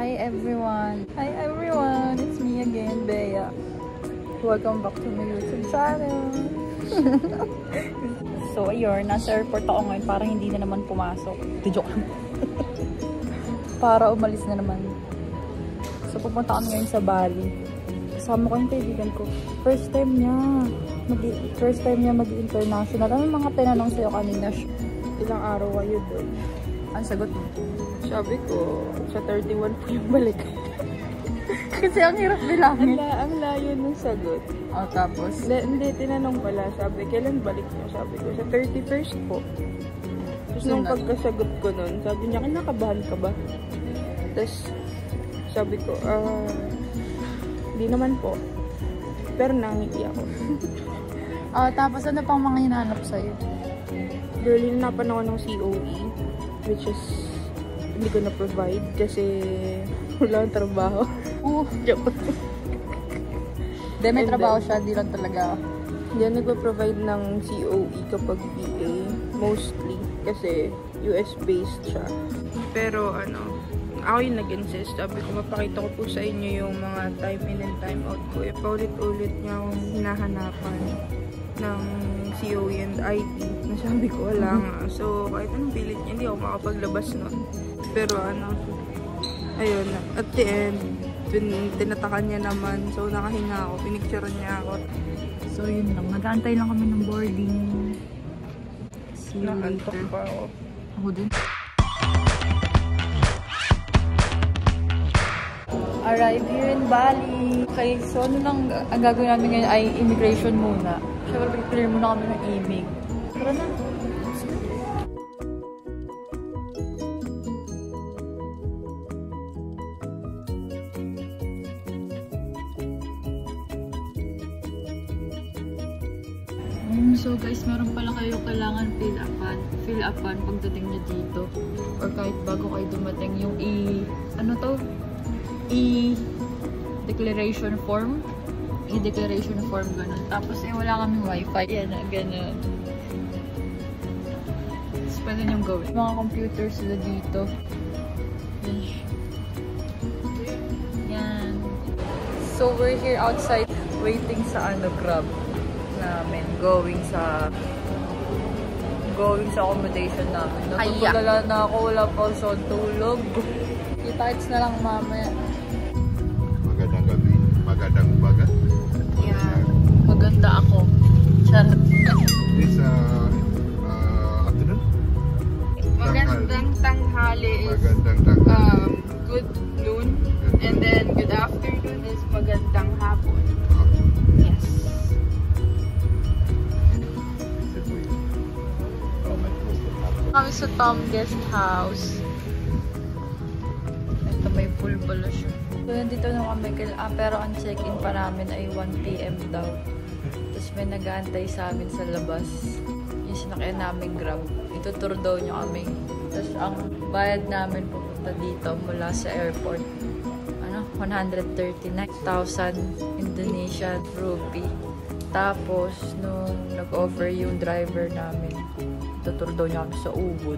Hi everyone! Hi everyone! It's me again, Bea. Welcome back to my YouTube channel. So ayun, nasa airport ako ngayon. Parang hindi na naman pumasok. Joke lang. Para umalis na naman. So pupunta kami ngayon sa Bali. Kasama ko yung kaibigan ko. First time niya mag-international. Ano mga tinanong sa'yo kanina? Ilang araw kayo doon? Ang sagot mo? Sabi ko, sa 31 po yung balik. Kasi ang hirap bilangin. Ang layo ng sagot. Oh, tapos? Hindi, tinanong pala. Sabi, kailan balik niyo? Sabi ko, sa 31st po. Tapos nung pagkasagot ko nun, sabi niya, kinakabahan ka ba? Tapos, sabi ko, hindi naman po. Pero nangiti ako. Tapos ano pang mga hinahanap sa'yo? Girl, hinapan ako ng COE, which is, hindi ko na-provide kasi wala akong trabaho. Joke. Hindi, may trabaho siya, di lang talaga. Hindi ako nagpa-provide ng COE kapag PA, mostly, kasi US-based siya. Pero ako yung nag-insist. Sabi ko, mapakita ko po sa inyo yung mga time in and time out ko. Paulit-ulit niya akong hinahanapan ng COE and IT. Nasabi ko, wala nga. So, kahit anong pilit niya, hindi ako makapaglabas nun. Pero ayun, at the end, tinatakan niya naman. So, nakahinga ako. Pinicturean niya ako. So, yun lang. Nag-aantay lang kami ng boarding. Nakantok pa ako. Ako din. Arrive here in Bali. Okay, so ano lang ang gagawin namin ngayon ay immigration muna. Siyempre, clear muna kami ng imig. Tara na. So guys, meron pala kayo kailangan fill upan pagdating nyo dito. Or kahit bago kayo dumating yung declaration form. I-declaration form, ganun. Tapos wala kaming wifi. Yan na, ganun. Tapos pwede nyong gawin. Mga computer sila dito. Yan. So we're here outside waiting sa Grab namin. Going sa accommodation namin. Natutulala na ako. Wala pa ako tulog. Kita-kits na lang mamaya. Magandang gabi. Magandang umaga. Yeah. Maganda ako. Charot. This afternoon? Magandang tanghali is Magandang tanghali. good noon. And then good afternoon is magandang hapon. Yes. Kami sa Tom Guest House. Ito may pool pala siya. So nandito na kami, pero ang check-in pa namin ay 1 PM daw. Tapos may nag-aantay sa amin sa labas. Yung sinakyan namin Grab. Ituturo daw nyo kami. Tapos ang bayad namin pupunta dito mula sa airport. 139,000 Indonesian rupee. Tapos nung nag-offer yung driver namin, tuturo daw niya kami sa Ubud.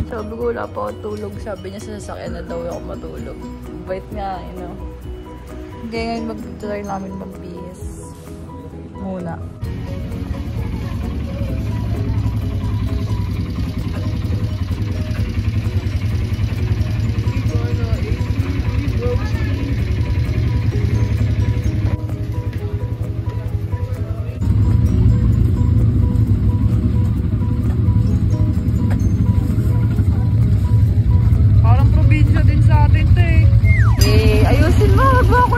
Sabi ko, wala pa ako tulog. Sabi niya sa sasakyan na daw ako matulog. Bait nga, Kaya ngayon mag-try namin mag-BS muna.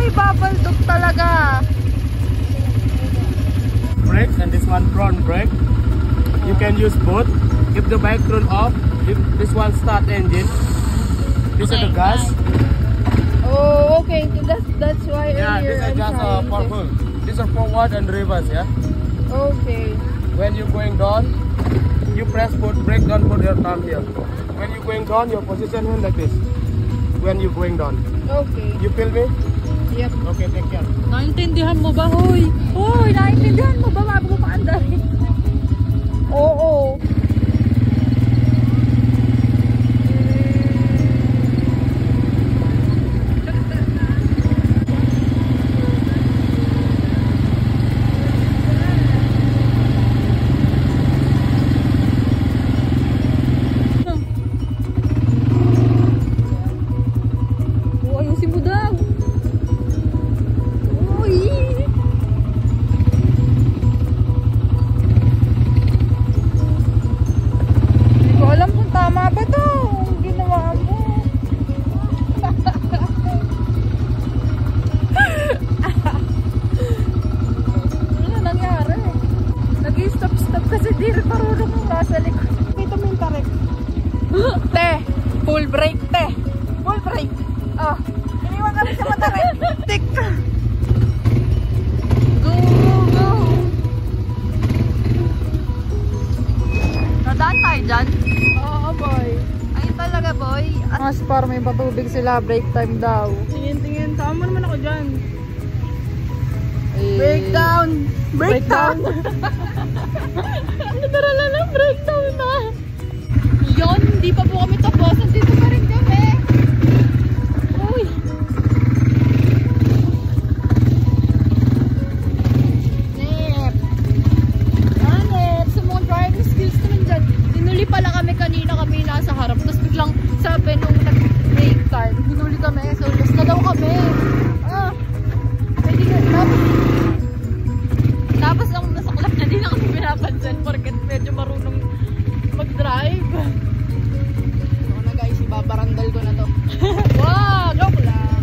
Ibabaldok talaga. Brake and this one front brake. You can use both. If the bike run off, if this one start engine. This is the gas. Oh, okay. That's why Yeah, earlier this is just for full. These are forward and reverse. Yeah. Okay. When you're going down, you press foot brake. Don't put your thumb here. When you're going down, your position hand like this. When you're going down. Okay. You feel me? Yep. Okay, take care. Naintindihan mo ba, hoy? Hoy, naintindihan mo ba? Bago pa andarin. Oo. Oh, iniwan kami sa matarik. Tik. Go, go. Nadaan tayo dyan? Oo, boy. Ayun talaga, boy. Mas para may patubig sila, break time daw. Tingin. Tama naman ako dyan. Eh, Breakdown! Breakdown! Literal na lang, breakdown na. Yun, hindi pa po kami tapos. Nandito pa rin kami. Uy. Nep. Nep. Sa mga driving skills naman dyan. Hinuli pala kami kanina, kami nasa harap. Tapos biglang sabi nung nag-break time, hinuli kami. So, lost na daw kami. Tapos ang nasaklap niya, di na kami pinapansin porket medyo marunong mag-drive. Ako na guys, ibabarandal ko na to. Wow! Joke lang!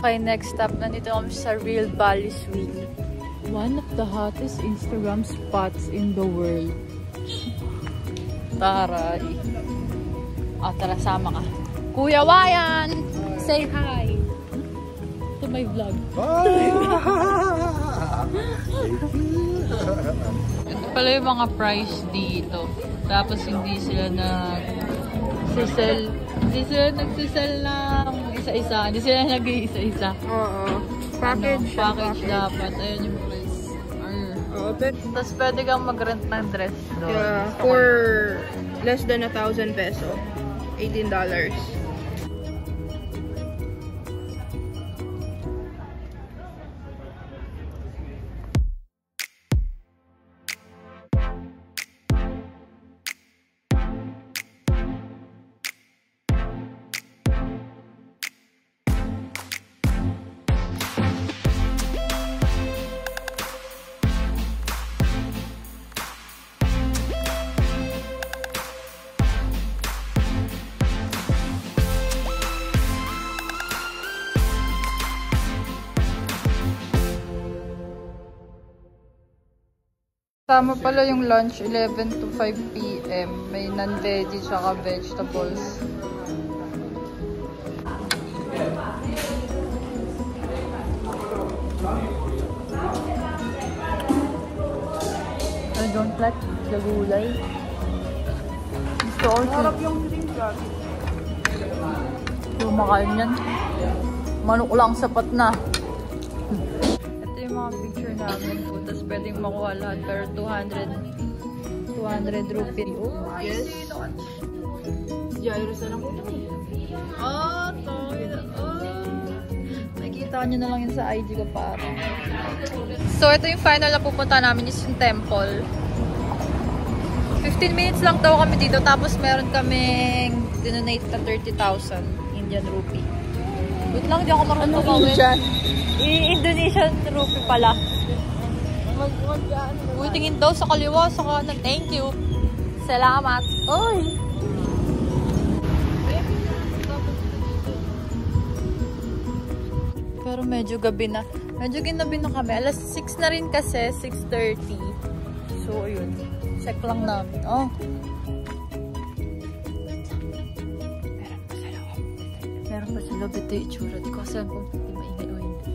Okay, next stop. Nandito kami sa Real Valley Suite. One of the hottest Instagram spots in the world. Taray. Tara, sama ka. Kuya Wayan! Say hi! To my vlog. Ito pala yung mga price dito. Tapos hindi sila nagsisell. Hindi sila nagsisell ng isa-isa. Hindi sila nag-iisa-isa. Oo. Package. Package dapat. Ayan yung price. Oo, but Tapos pwede kang mag-rent ng dress doon. yeah, for less than 1,000 peso. $18. Tama pala yung lunch, 11 to 5 p.m. May non-veggie tsaka vegetables. I don't like the gulay. Gusto ko Harap yung drink bag. kumakain yan. Manok lang sapat na. Ito yung mga picture namin po. Tapos pwedeng makuha lahat. Pero 200 rupees. Oh, Yes. Gyros na lang ko ito. Nakikita nyo na lang yun sa IG ko para. So, ito yung final na pupunta namin is yung temple. 15 minutes lang daw kami dito. Tapos meron kaming dinonate na 30,000 Indian rupee. Wait lang, di ako marunong tumawid. Indonesian rupee pala. Uy, tingin daw sa kaliwa, sa kanan. Thank you. Salamat. Oy! Pero medyo gabi na. Medyo ginabi na kami. Alas 6 na rin kasi. 6:30. So, yun. Check lang namin. Oh. Meron pa sa loob. Ito yung itsura. Di ko asahan kung hindi maingay o hindi.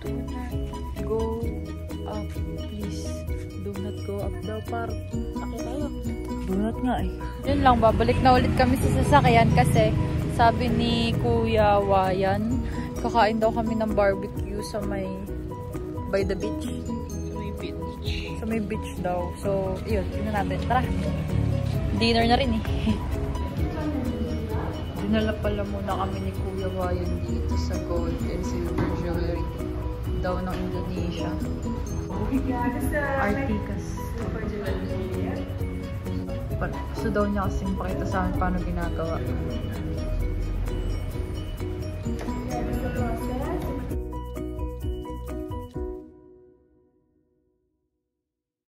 Do not go up, please. Do not go up daw, par. Akit tayo. Bunot nga eh. Yun lang, babalik na ulit kami sa sasakyan kasi sabi ni Kuya Wayan, kakain daw kami ng barbecue sa by the beach. Sa may beach daw. So, yun, tingnan natin. Tara. Dinner na rin eh. Dinala pala muna kami ni Kuya Wayan dito sa gold and silver jewelry daw ng Indonesia. Articas. Gusto daw niya kasing pakita sa akin paano ginagawa.